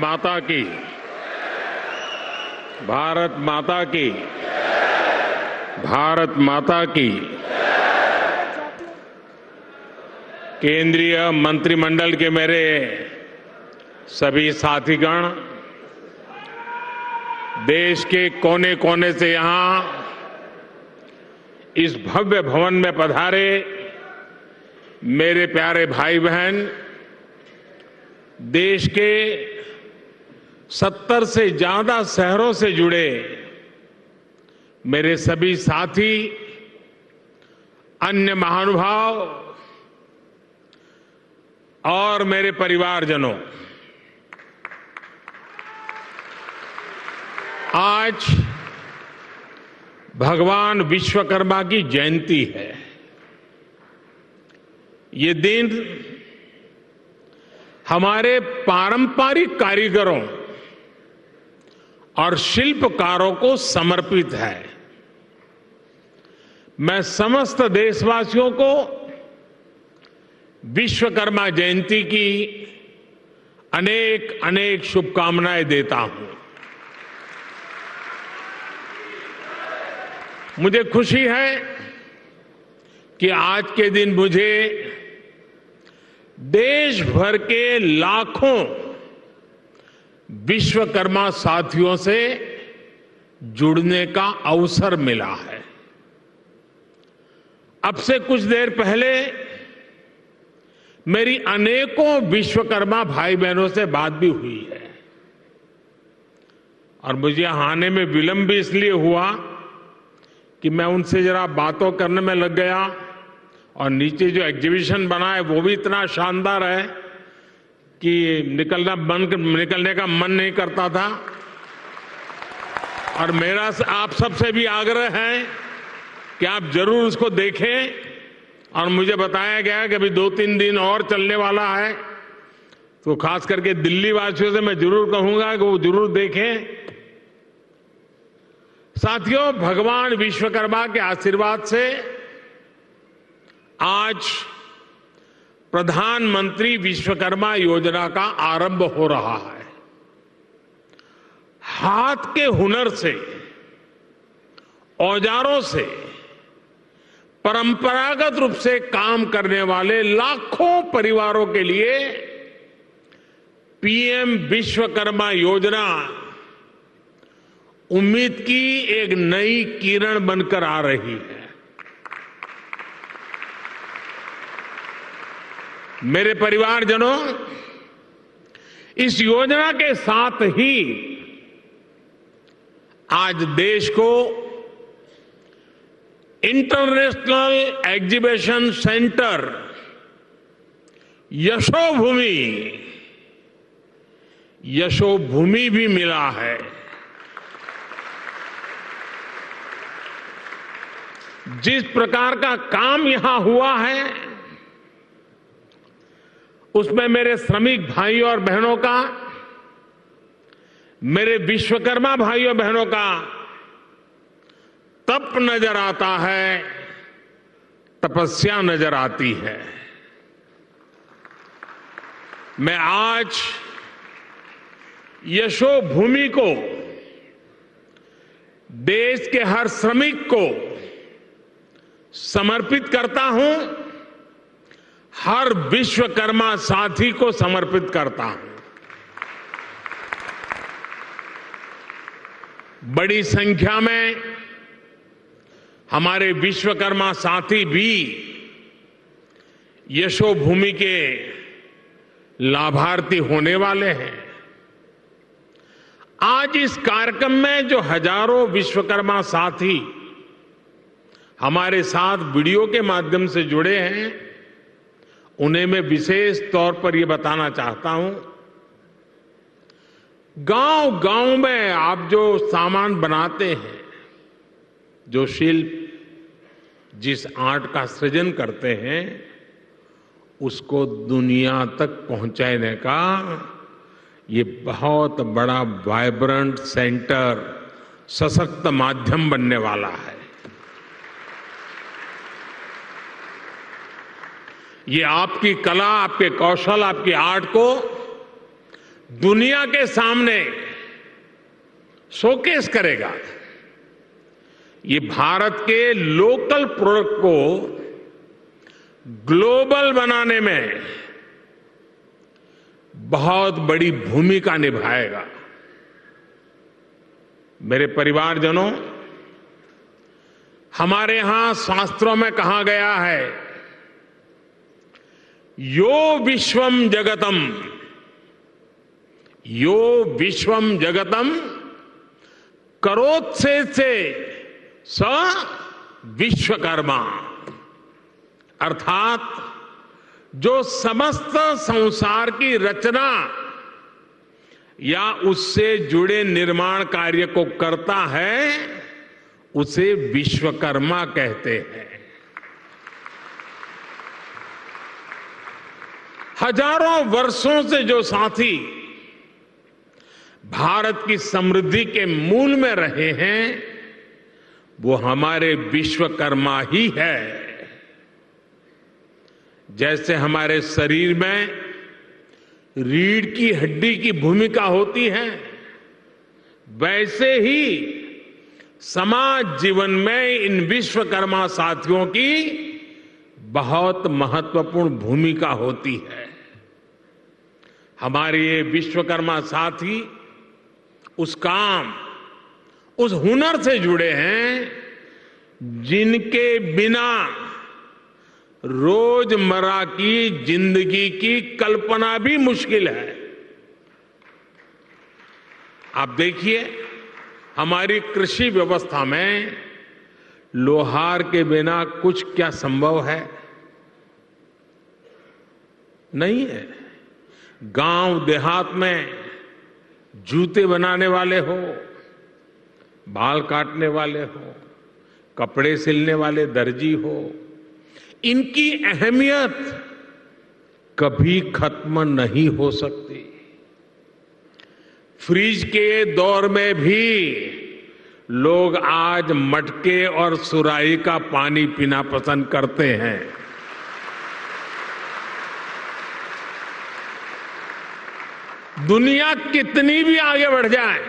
माता की, भारत माता की, भारत माता की। केंद्रीय मंत्रिमंडल के मेरे सभी साथीगण, देश के कोने कोने से यहां इस भव्य भवन में पधारे मेरे प्यारे भाई बहन, देश के 70 से ज्यादा शहरों से जुड़े मेरे सभी साथी, अन्य महानुभाव और मेरे परिवारजनों, आज भगवान विश्वकर्मा की जयंती है। ये दिन हमारे पारंपरिक कारीगरों और शिल्पकारों को समर्पित है। मैं समस्त देशवासियों को विश्वकर्मा जयंती की अनेक अनेक शुभकामनाएं देता हूं। मुझे खुशी है कि आज के दिन मुझे देश भर के लाखों विश्वकर्मा साथियों से जुड़ने का अवसर मिला है। अब से कुछ देर पहले मेरी अनेकों विश्वकर्मा भाई बहनों से बात भी हुई है और मुझे आने में विलंब भी इसलिए हुआ कि मैं उनसे जरा बातों करने में लग गया और नीचे जो एग्जीबिशन बना है वो भी इतना शानदार है कि निकलने का मन नहीं करता था। और मेरा आप सबसे भी आग्रह है कि आप जरूर उसको देखें और मुझे बताया गया कि अभी 2-3 दिन और चलने वाला है, तो खास करके दिल्ली वासियों से मैं जरूर कहूंगा कि वो जरूर देखें। साथियों, भगवान विश्वकर्मा के आशीर्वाद से आज प्रधानमंत्री विश्वकर्मा योजना का आरंभ हो रहा है। हाथ के हुनर से, औजारों से परंपरागत रूप से काम करने वाले लाखों परिवारों के लिए पीएम विश्वकर्मा योजना उम्मीद की एक नई किरण बनकर आ रही है। मेरे परिवारजनों, इस योजना के साथ ही आज देश को इंटरनेशनल एग्जीबिशन सेंटर यशोभूमि भी मिला है। जिस प्रकार का काम यहां हुआ है उसमें मेरे श्रमिक भाइयों और बहनों का, मेरे विश्वकर्मा भाइयों बहनों का तप नजर आता है, तपस्या नजर आती है। मैं आज यशोभूमि को, देश के हर श्रमिक को समर्पित करता हूं, हर विश्वकर्मा साथी को समर्पित करता हूं। बड़ी संख्या में हमारे विश्वकर्मा साथी भी यशोभूमि के लाभार्थी होने वाले हैं। आज इस कार्यक्रम में जो हजारों विश्वकर्मा साथी हमारे साथ वीडियो के माध्यम से जुड़े हैं, उन्हें मैं विशेष तौर पर यह बताना चाहता हूं, गांव-गांव में आप जो सामान बनाते हैं, जो शिल्प, जिस आर्ट का सृजन करते हैं, उसको दुनिया तक पहुंचाने का ये बहुत बड़ा वाइब्रेंट सेंटर, सशक्त माध्यम बनने वाला है। ये आपकी कला, आपके कौशल, आपकी आर्ट को दुनिया के सामने शोकेस करेगा। ये भारत के लोकल प्रोडक्ट को ग्लोबल बनाने में बहुत बड़ी भूमिका निभाएगा। मेरे परिवारजनों, हमारे यहां शास्त्रों में कहा गया है, यो विश्वम जगतम, यो विश्वम जगतम करोत्से से स विश्वकर्मा। अर्थात जो समस्त संसार की रचना या उससे जुड़े निर्माण कार्य को करता है, उसे विश्वकर्मा कहते हैं। हजारों वर्षों से जो साथी भारत की समृद्धि के मूल में रहे हैं, वो हमारे विश्वकर्मा ही है। जैसे हमारे शरीर में रीढ़ की हड्डी की भूमिका होती है, वैसे ही समाज जीवन में इन विश्वकर्मा साथियों की बहुत महत्वपूर्ण भूमिका होती है। हमारे ये विश्वकर्मा साथी उस काम, उस हुनर से जुड़े हैं जिनके बिना रोजमर्रा की जिंदगी की कल्पना भी मुश्किल है। आप देखिए, हमारी कृषि व्यवस्था में लोहार के बिना कुछ क्या संभव है? नहीं है। गांव देहात में जूते बनाने वाले हो, बाल काटने वाले हो, कपड़े सिलने वाले दर्जी हो, इनकी अहमियत कभी खत्म नहीं हो सकती। फ्रिज के दौर में भी लोग आज मटके और सुराही का पानी पीना पसंद करते हैं। दुनिया कितनी भी आगे बढ़ जाए,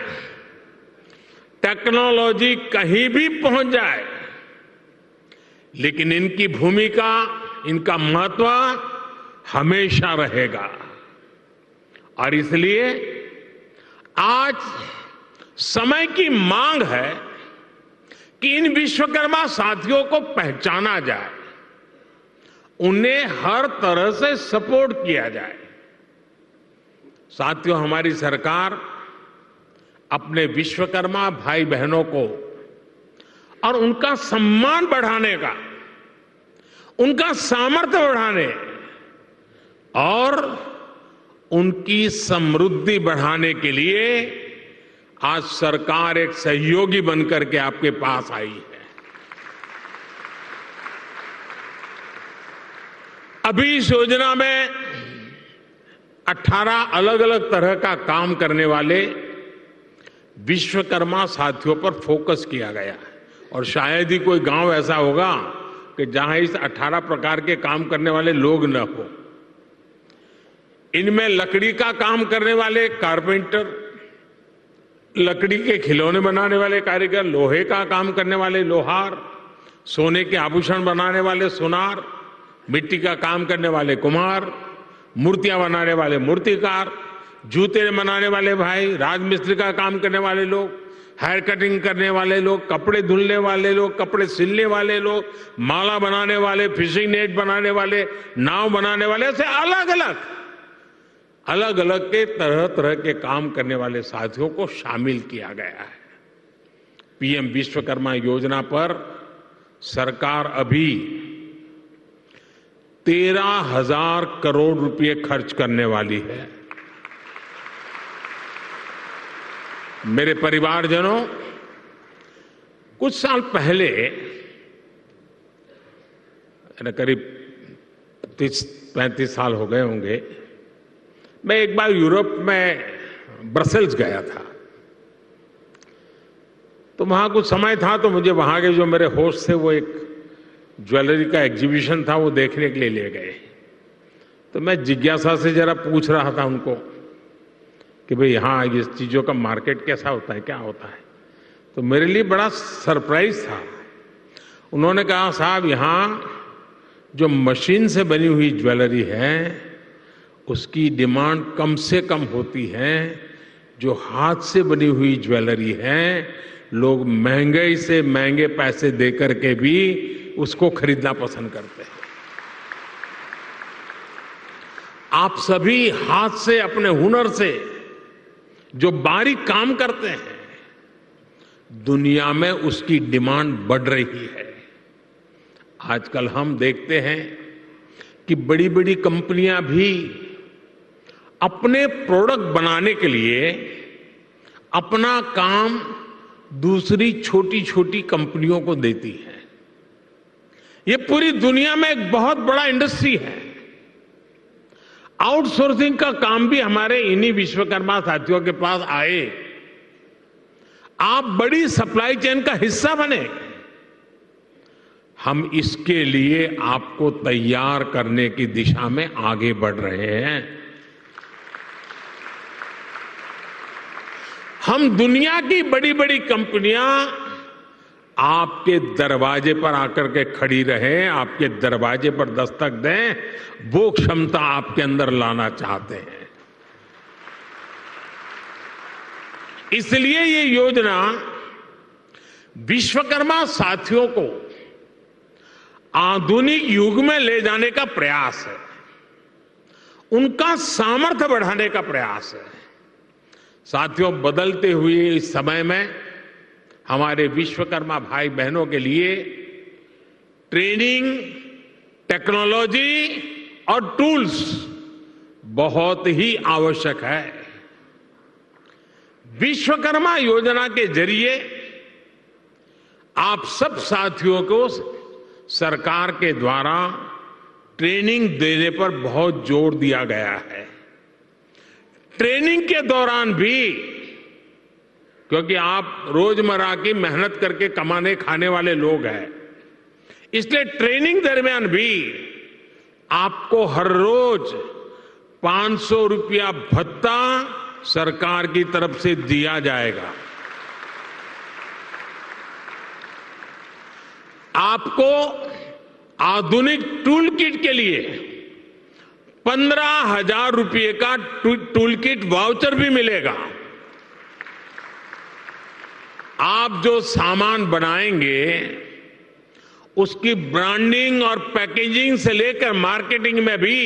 टेक्नोलॉजी कहीं भी पहुंच जाए, लेकिन इनकी भूमिका, इनका महत्व हमेशा रहेगा। और इसलिए आज समय की मांग है कि इन विश्वकर्मा साथियों को पहचाना जाए, उन्हें हर तरह से सपोर्ट किया जाए। साथियों, हमारी सरकार अपने विश्वकर्मा भाई बहनों को और उनका सम्मान बढ़ाने का, उनका सामर्थ्य बढ़ाने और उनकी समृद्धि बढ़ाने के लिए आज सरकार एक सहयोगी बनकर के आपके पास आई है। अभी इस योजना में 18 अलग अलग तरह का काम करने वाले विश्वकर्मा साथियों पर फोकस किया गया है। और शायद ही कोई गांव ऐसा होगा कि जहां इस 18 प्रकार के काम करने वाले लोग न हो। इनमें लकड़ी का काम करने वाले कारपेंटर, लकड़ी के खिलौने बनाने वाले कारीगर, लोहे का काम करने वाले लोहार, सोने के आभूषण बनाने वाले सुनार, मिट्टी का काम करने वाले कुम्हार, मूर्तियां बनाने वाले मूर्तिकार, जूते बनाने वाले भाई, राजमिस्त्री का काम करने वाले लोग, हेयर कटिंग करने वाले लोग, कपड़े धुलने वाले लोग, कपड़े सिलने वाले लोग, माला बनाने वाले, फिशिंग नेट बनाने वाले, नाव बनाने वाले, ऐसे अलग अलग के तरह तरह के काम करने वाले साथियों को शामिल किया गया है। पीएम विश्वकर्मा योजना पर सरकार अभी 13,000 करोड़ रुपए खर्च करने वाली है। मेरे परिवारजनों, कुछ साल पहले, करीब 30-35 साल हो गए होंगे, मैं एक बार यूरोप में ब्रसेल्स गया था। तो वहां कुछ समय था, तो मुझे वहां के जो मेरे होस्ट थे वो एक ज्वेलरी का एग्जीबिशन था, वो देखने के लिए ले गए। तो मैं जिज्ञासा से जरा पूछ रहा था उनको कि भाई यहाँ इस चीज़ों का मार्केट कैसा होता है, क्या होता है। तो मेरे लिए बड़ा सरप्राइज था। उन्होंने कहा साहब यहाँ जो मशीन से बनी हुई ज्वेलरी है उसकी डिमांड कम से कम होती है, जो हाथ से बनी हुई ज्वेलरी है लोग महंगे से महंगे पैसे दे करके भी उसको खरीदना पसंद करते हैं। आप सभी हाथ से अपने हुनर से जो बारीक काम करते हैं दुनिया में उसकी डिमांड बढ़ रही है। आजकल हम देखते हैं कि बड़ी बड़ी कंपनियां भी अपने प्रोडक्ट बनाने के लिए अपना काम दूसरी छोटी छोटी कंपनियों को देती है। ये पूरी दुनिया में एक बहुत बड़ा इंडस्ट्री है। आउटसोर्सिंग का काम भी हमारे इन्हीं विश्वकर्मा साथियों के पास आए। आप बड़ी सप्लाई चेन का हिस्सा बने। हम इसके लिए आपको तैयार करने की दिशा में आगे बढ़ रहे हैं। हम दुनिया की बड़ी बड़ी कंपनियां आपके दरवाजे पर आकर के खड़ी रहें, आपके दरवाजे पर दस्तक दें, वो क्षमता आपके अंदर लाना चाहते हैं। इसलिए ये योजना विश्वकर्मा साथियों को आधुनिक युग में ले जाने का प्रयास है, उनका सामर्थ्य बढ़ाने का प्रयास है। साथियों, बदलते हुए इस समय में हमारे विश्वकर्मा भाई बहनों के लिए ट्रेनिंग, टेक्नोलॉजी और टूल्स बहुत ही आवश्यक है। विश्वकर्मा योजना के जरिए आप सब साथियों को सरकार के द्वारा ट्रेनिंग देने पर बहुत जोर दिया गया है। ट्रेनिंग के दौरान भी, क्योंकि आप रोजमर्रा की मेहनत करके कमाने खाने वाले लोग हैं, इसलिए ट्रेनिंग दरमियान भी आपको हर रोज 500 रुपया भत्ता सरकार की तरफ से दिया जाएगा। आपको आधुनिक टूल किट के लिए 15,000 रुपये का टूल किट वाउचर भी मिलेगा। आप जो सामान बनाएंगे उसकी ब्रांडिंग और पैकेजिंग से लेकर मार्केटिंग में भी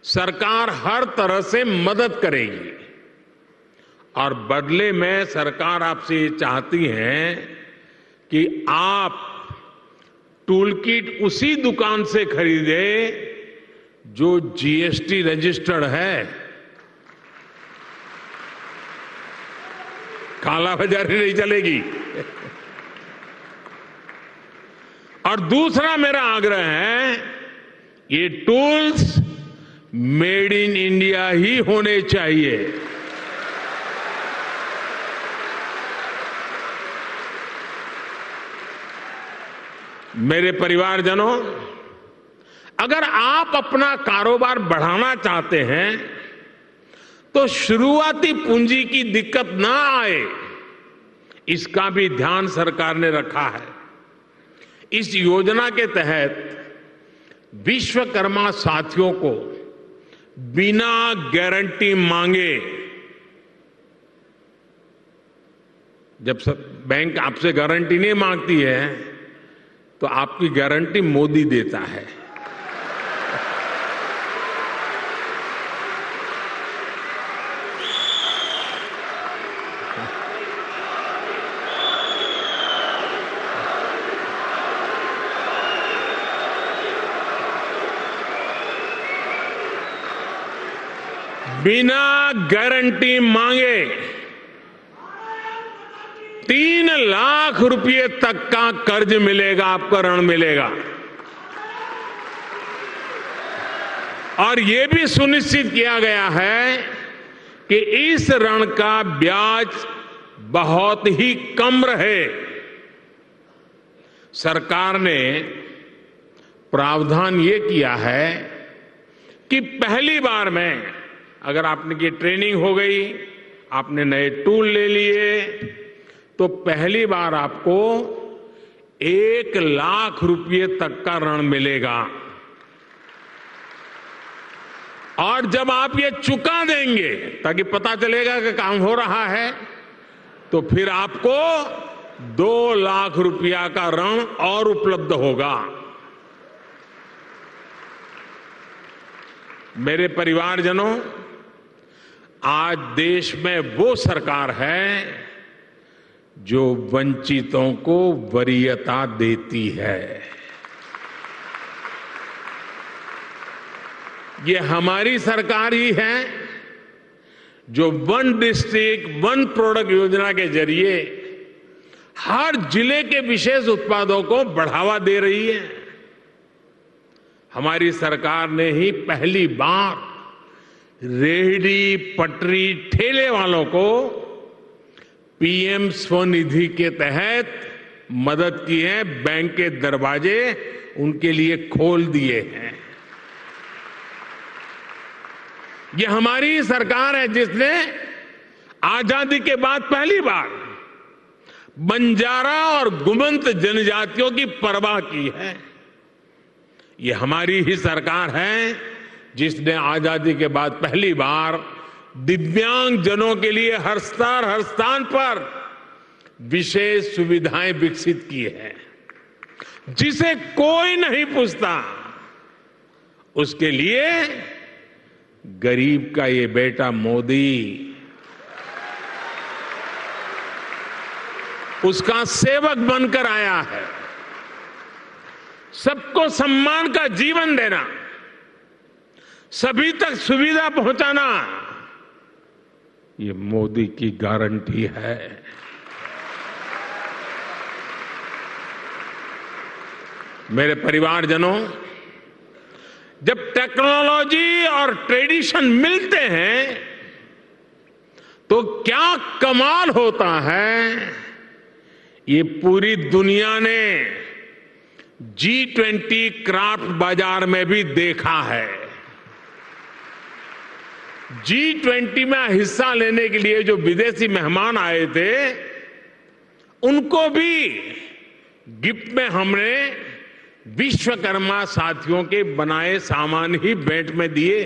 सरकार हर तरह से मदद करेगी। और बदले में सरकार आपसे ये चाहती है कि आप टूल किट उसी दुकान से खरीदे जो जीएसटी रजिस्टर्ड है। कालाबाजारी नहीं चलेगी। और दूसरा मेरा आग्रह है, ये टूल्स मेड इन इंडिया ही होने चाहिए। मेरे परिवारजनों, अगर आप अपना कारोबार बढ़ाना चाहते हैं तो शुरुआती पूंजी की दिक्कत ना आए, इसका भी ध्यान सरकार ने रखा है। इस योजना के तहत विश्वकर्मा साथियों को बिना गारंटी मांगे, जब बैंक आपसे गारंटी नहीं मांगती है तो आपकी गारंटी मोदी देता है। बिना गारंटी मांगे 3 लाख रुपए तक का कर्ज मिलेगा, आपको ऋण मिलेगा। और यह भी सुनिश्चित किया गया है कि इस ऋण का ब्याज बहुत ही कम रहे। सरकार ने प्रावधान ये किया है कि पहली बार में अगर आपकी ट्रेनिंग हो गई, आपने नए टूल ले लिए, तो पहली बार आपको 1,00,000 रुपये तक का ऋण मिलेगा। और जब आप ये चुका देंगे, ताकि पता चलेगा कि काम हो रहा है, तो फिर आपको 2,00,000 रुपया का ऋण और उपलब्ध होगा। मेरे परिवारजनों, आज देश में वो सरकार है जो वंचितों को वरीयता देती है। ये हमारी सरकार ही है जो वन डिस्ट्रिक्ट वन प्रोडक्ट योजना के जरिए हर जिले के विशेष उत्पादों को बढ़ावा दे रही है। हमारी सरकार ने ही पहली बार रेहड़ी, पटरी, ठेले वालों को पीएम स्वनिधि के तहत मदद की है। बैंक के दरवाजे उनके लिए खोल दिए हैं। ये हमारी सरकार है जिसने आजादी के बाद पहली बार बंजारा और गुमंत जनजातियों की परवाह की है। ये हमारी ही सरकार है जिसने आजादी के बाद पहली बार दिव्यांग जनों के लिए हर स्थान पर विशेष सुविधाएं विकसित की है। जिसे कोई नहीं पूछता, उसके लिए गरीब का ये बेटा मोदी उसका सेवक बनकर आया है। सबको सम्मान का जीवन देना, सभी तक सुविधा पहुंचाना, ये मोदी की गारंटी है। मेरे परिवारजनों, जब टेक्नोलॉजी और ट्रेडिशन मिलते हैं तो क्या कमाल होता है, ये पूरी दुनिया ने G20 क्राफ्ट बाजार में भी देखा है। G20 में हिस्सा लेने के लिए जो विदेशी मेहमान आए थे, उनको भी गिफ्ट में हमने विश्वकर्मा साथियों के बनाए सामान ही भेंट में दिए।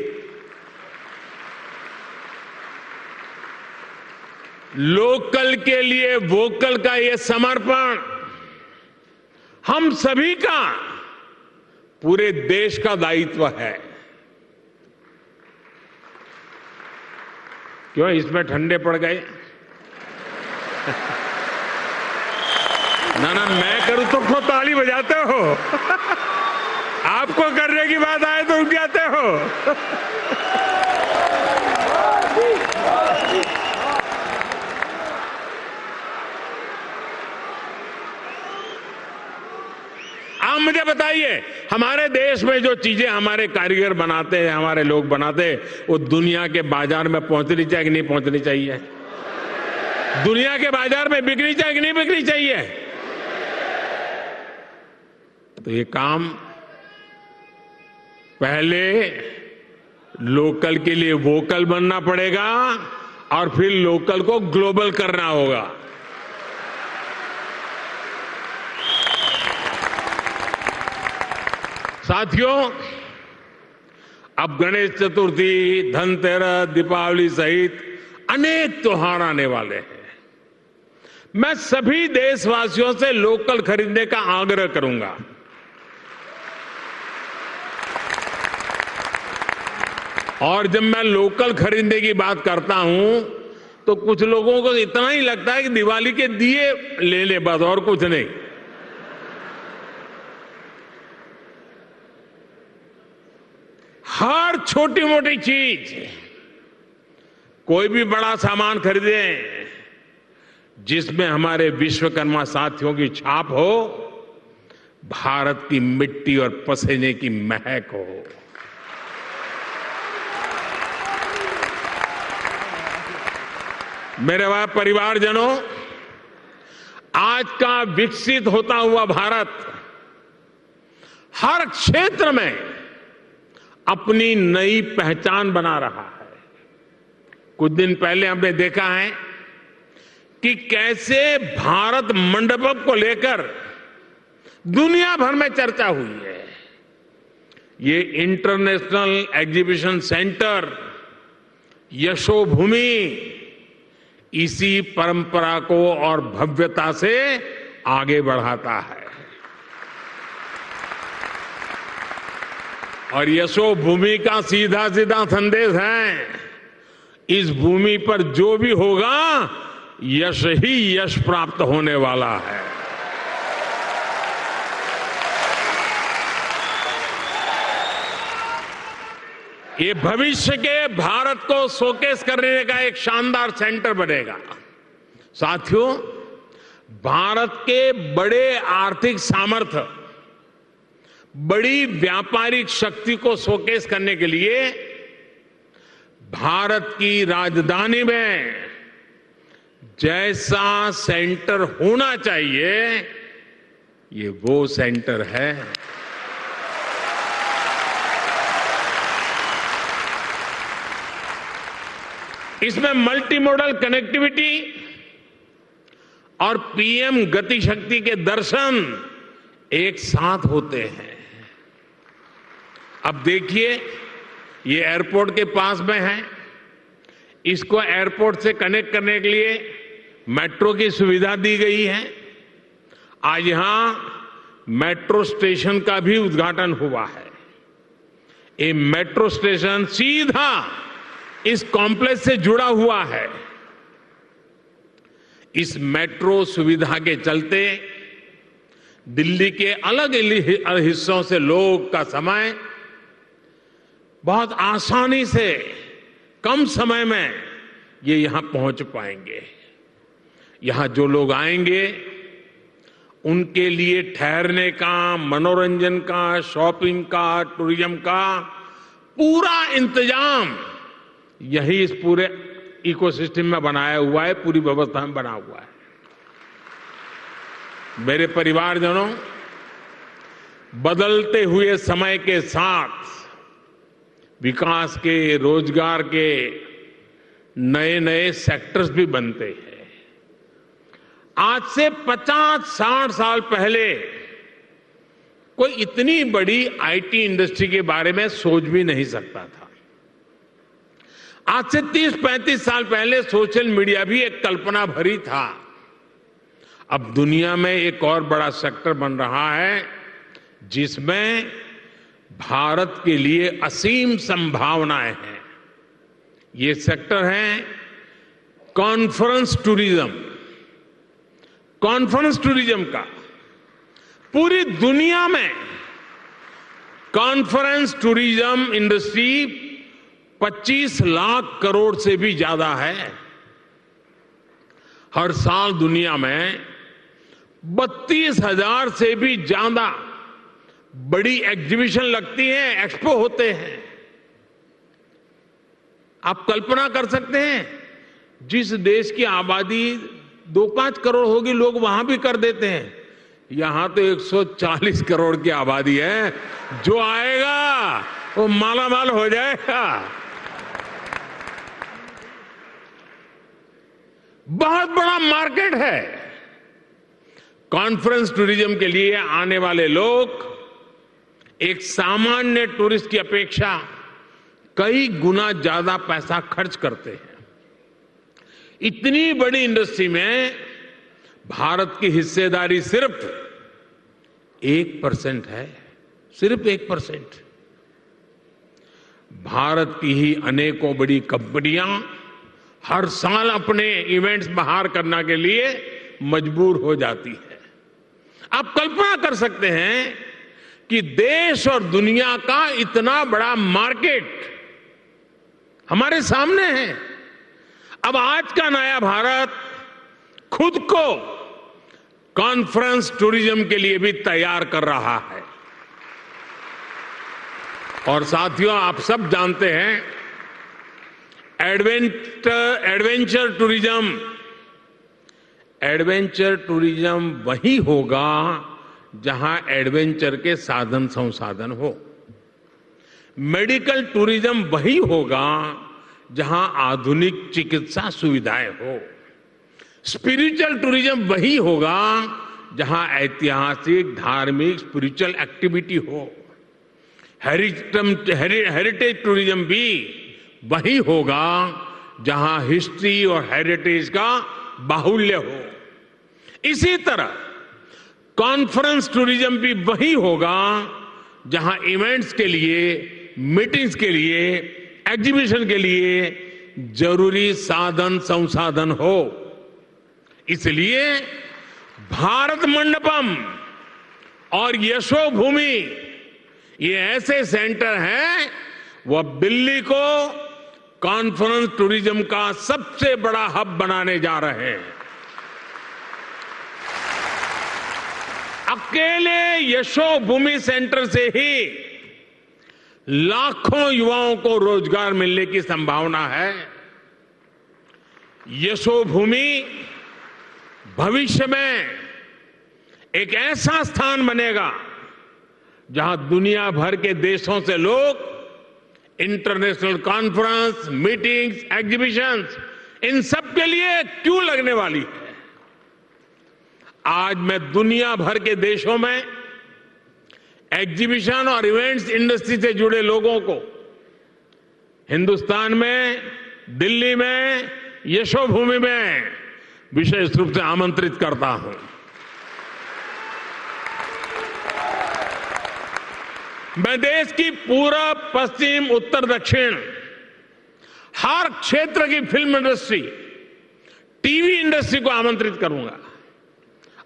लोकल के लिए वोकल का ये समर्पण हम सभी का, पूरे देश का दायित्व है। क्यों इसमें ठंडे पड़ गए? ना मैं करूं तो ताली बजाते हो, आपको करने की बात आए तो उठ जाते हो। आप मुझे बताइए, हमारे देश में जो चीजें हमारे कारीगर बनाते हैं, हमारे लोग बनाते हैं, वो दुनिया के बाजार में पहुंचनी चाहिए कि नहीं पहुंचनी चाहिए? दुनिया के बाजार में बिकनी चाहिए कि नहीं बिकनी चाहिए? तो ये काम पहले लोकल के लिए वोकल बनना पड़ेगा और फिर लोकल को ग्लोबल करना होगा। साथियों, अब गणेश चतुर्थी, धनतेरस, दीपावली सहित अनेक त्योहार आने वाले हैं। मैं सभी देशवासियों से लोकल खरीदने का आग्रह करूंगा। और जब मैं लोकल खरीदने की बात करता हूं तो कुछ लोगों को इतना ही लगता है कि दिवाली के दिए ले ले, बस और कुछ नहीं। हर छोटी मोटी चीज, कोई भी बड़ा सामान खरीदे जिसमें हमारे विश्वकर्मा साथियों की छाप हो, भारत की मिट्टी और पसीने की महक हो। मेरे परिवारजनों, आज का विकसित होता हुआ भारत हर क्षेत्र में अपनी नई पहचान बना रहा है। कुछ दिन पहले हमने देखा है कि कैसे भारत मंडपम को लेकर दुनिया भर में चर्चा हुई है। ये इंटरनेशनल एग्जीबिशन सेंटर यशोभूमि इसी परंपरा को और भव्यता से आगे बढ़ाता है। और यशोभूमि का सीधा सीधा संदेश है, इस भूमि पर जो भी होगा यश ही यश प्राप्त होने वाला है। ये भविष्य के भारत को शोकेस करने का एक शानदार सेंटर बनेगा। साथियों, भारत के बड़े आर्थिक सामर्थ्य, बड़ी व्यापारिक शक्ति को शोकेस करने के लिए भारत की राजधानी में जैसा सेंटर होना चाहिए, ये वो सेंटर है। इसमें मल्टी मॉडल कनेक्टिविटी और पीएम गति शक्ति के दर्शन एक साथ होते हैं। अब देखिए, ये एयरपोर्ट के पास में है, इसको एयरपोर्ट से कनेक्ट करने के लिए मेट्रो की सुविधा दी गई है। आज यहां मेट्रो स्टेशन का भी उद्घाटन हुआ है। ये मेट्रो स्टेशन सीधा इस कॉम्प्लेक्स से जुड़ा हुआ है। इस मेट्रो सुविधा के चलते दिल्ली के अलग अलग हिस्सों से लोग का समय बहुत आसानी से कम समय में ये यहां पहुंच पाएंगे। यहां जो लोग आएंगे उनके लिए ठहरने का, मनोरंजन का, शॉपिंग का, टूरिज्म का पूरा इंतजाम यही इस पूरे इकोसिस्टम में बनाया हुआ है, पूरी व्यवस्था में बना हुआ है। मेरे परिवारजनों, बदलते हुए समय के साथ विकास के, रोजगार के नए नए सेक्टर्स भी बनते हैं। आज से 50-60 साल पहले कोई इतनी बड़ी आईटी इंडस्ट्री के बारे में सोच भी नहीं सकता था। आज से 30-35 साल पहले सोशल मीडिया भी एक कल्पना भरी था। अब दुनिया में एक और बड़ा सेक्टर बन रहा है जिसमें भारत के लिए असीम संभावनाएं हैं। ये सेक्टर है कॉन्फ्रेंस टूरिज्म। कॉन्फ्रेंस टूरिज्म का पूरी दुनिया में conference tourism industry 25 lakh crore से भी ज्यादा है। हर साल दुनिया में 32,000 से भी ज्यादा बड़ी एग्जीबिशन लगती हैं, एक्सपो होते हैं। आप कल्पना कर सकते हैं, जिस देश की आबादी 2-5 करोड़ होगी, लोग वहां भी कर देते हैं। यहां तो 140 करोड़ की आबादी है। जो आएगा वो मालामाल हो जाएगा। बहुत बड़ा मार्केट है। कॉन्फ्रेंस टूरिज्म के लिए आने वाले लोग एक सामान्य टूरिस्ट की अपेक्षा कई गुना ज्यादा पैसा खर्च करते हैं। इतनी बड़ी इंडस्ट्री में भारत की हिस्सेदारी सिर्फ 1% है, सिर्फ 1%। भारत की ही अनेकों बड़ी कंपनियां हर साल अपने इवेंट्स बाहर करने के लिए मजबूर हो जाती है। आप कल्पना कर सकते हैं कि देश और दुनिया का इतना बड़ा मार्केट हमारे सामने है। अब आज का नया भारत खुद को कॉन्फ्रेंस टूरिज्म के लिए भी तैयार कर रहा है। और साथियों, आप सब जानते हैं, एडवेंचर टूरिज्म वही होगा जहां एडवेंचर के साधन संसाधन हो। मेडिकल टूरिज्म वही होगा जहां आधुनिक चिकित्सा सुविधाएं हो। स्पिरिचुअल टूरिज्म वही होगा जहां ऐतिहासिक, धार्मिक, स्पिरिचुअल एक्टिविटी हो। हेरिटेज टूरिज्म भी वही होगा जहां हिस्ट्री और हेरिटेज का बाहुल्य हो। इसी तरह कॉन्फ्रेंस टूरिज्म भी वही होगा जहां इवेंट्स के लिए, मीटिंग्स के लिए, एग्जीबिशन के लिए जरूरी साधन संसाधन हो। इसलिए भारत मंडपम और यशोभूमि ये ऐसे सेंटर हैं, वो दिल्ली को कॉन्फ्रेंस टूरिज्म का सबसे बड़ा हब बनाने जा रहे हैं। अकेले यशोभूमि सेंटर से ही लाखों युवाओं को रोजगार मिलने की संभावना है। यशोभूमि भविष्य में एक ऐसा स्थान बनेगा जहां दुनिया भर के देशों से लोग इंटरनेशनल कॉन्फ्रेंस, मीटिंग्स, एग्जीबिशंस, इन सब के लिए क्यों लगने वाली है। आज मैं दुनिया भर के देशों में एग्जीबिशन और इवेंट्स इंडस्ट्री से जुड़े लोगों को हिंदुस्तान में, दिल्ली में, यशोभूमि में विशेष रूप से आमंत्रित करता हूं। मैं देश की पूरब, पश्चिम, उत्तर, दक्षिण हर क्षेत्र की फिल्म इंडस्ट्री, टीवी इंडस्ट्री को आमंत्रित करूंगा।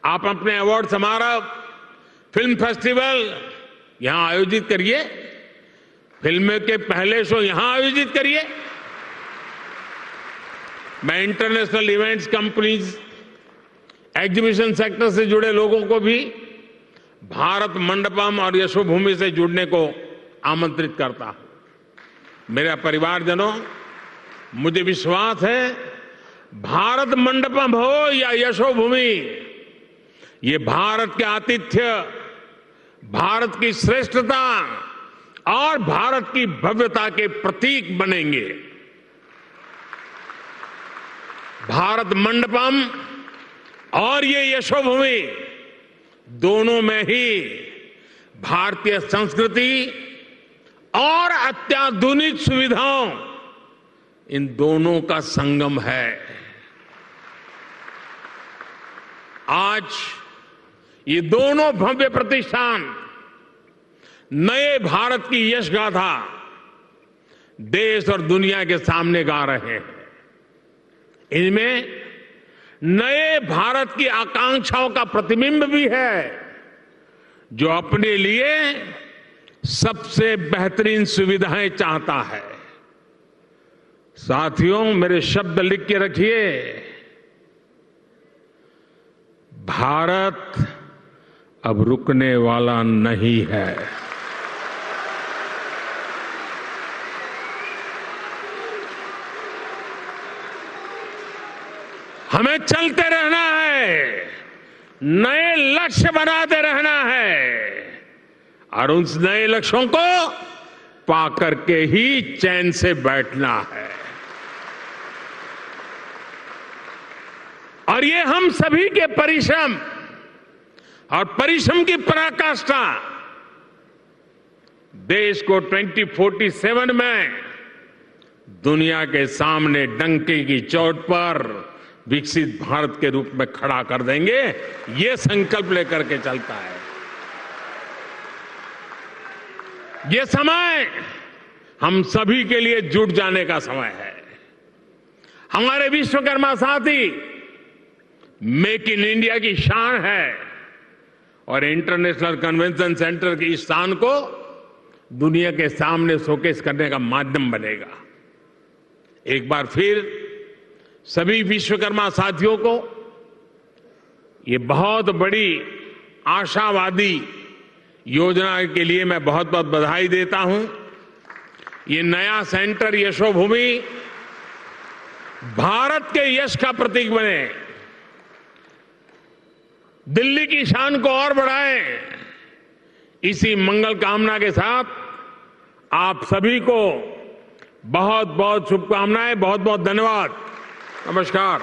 आप अपने अवार्ड समारोह, फिल्म फेस्टिवल यहां आयोजित करिए, फिल्म के पहले शो यहां आयोजित करिए। मैं international events companies, exhibition sector से जुड़े लोगों को भी भारत मंडपम और यशोभूमि से जुड़ने को आमंत्रित करता हूं। मेरा परिवारजनों, मुझे विश्वास है भारत मंडपम हो या यशोभूमि, ये भारत के आतिथ्य, भारत की श्रेष्ठता और भारत की भव्यता के प्रतीक बनेंगे। भारत मंडपम और ये यशोभूमि दोनों में ही भारतीय संस्कृति और अत्याधुनिक सुविधाओं, इन दोनों का संगम है। आज ये दोनों भव्य प्रतिष्ठान नए भारत की यश गाथा देश और दुनिया के सामने गा रहे हैं। इनमें नए भारत की आकांक्षाओं का प्रतिबिंब भी है, जो अपने लिए सबसे बेहतरीन सुविधाएं चाहता है। साथियों, मेरे शब्द लिख के रखिए। भारत अब रुकने वाला नहीं है। हमें चलते रहना है, नए लक्ष्य बनाते रहना है और उन नए लक्ष्यों को पाकर के ही चैन से बैठना है। और ये हम सभी के परिश्रम और परिश्रम की पराकाष्ठा देश को 2047 में दुनिया के सामने डंके की चोट पर विकसित भारत के रूप में खड़ा कर देंगे। ये संकल्प लेकर के चलता है। ये समय हम सभी के लिए जुट जाने का समय है। हमारे विश्वकर्मा साथी मेक इन इंडिया की शान है और इंटरनेशनल कन्वेंशन सेंटर की इस शान को दुनिया के सामने शोकेस करने का माध्यम बनेगा। एक बार फिर सभी विश्वकर्मा साथियों को ये बहुत बड़ी आशावादी योजना के लिए मैं बहुत बहुत बधाई देता हूं। ये नया सेंटर यशोभूमि भारत के यश का प्रतीक बने, दिल्ली की शान को और बढ़ाए। इसी मंगल कामना के साथ आप सभी को बहुत बहुत शुभकामनाएं, बहुत बहुत धन्यवाद। नमस्कार।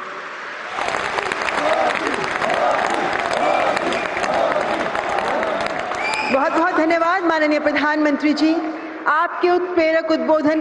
बहुत बहुत धन्यवाद माननीय प्रधानमंत्री जी, आपके उत्प्रेरक उद्बोधन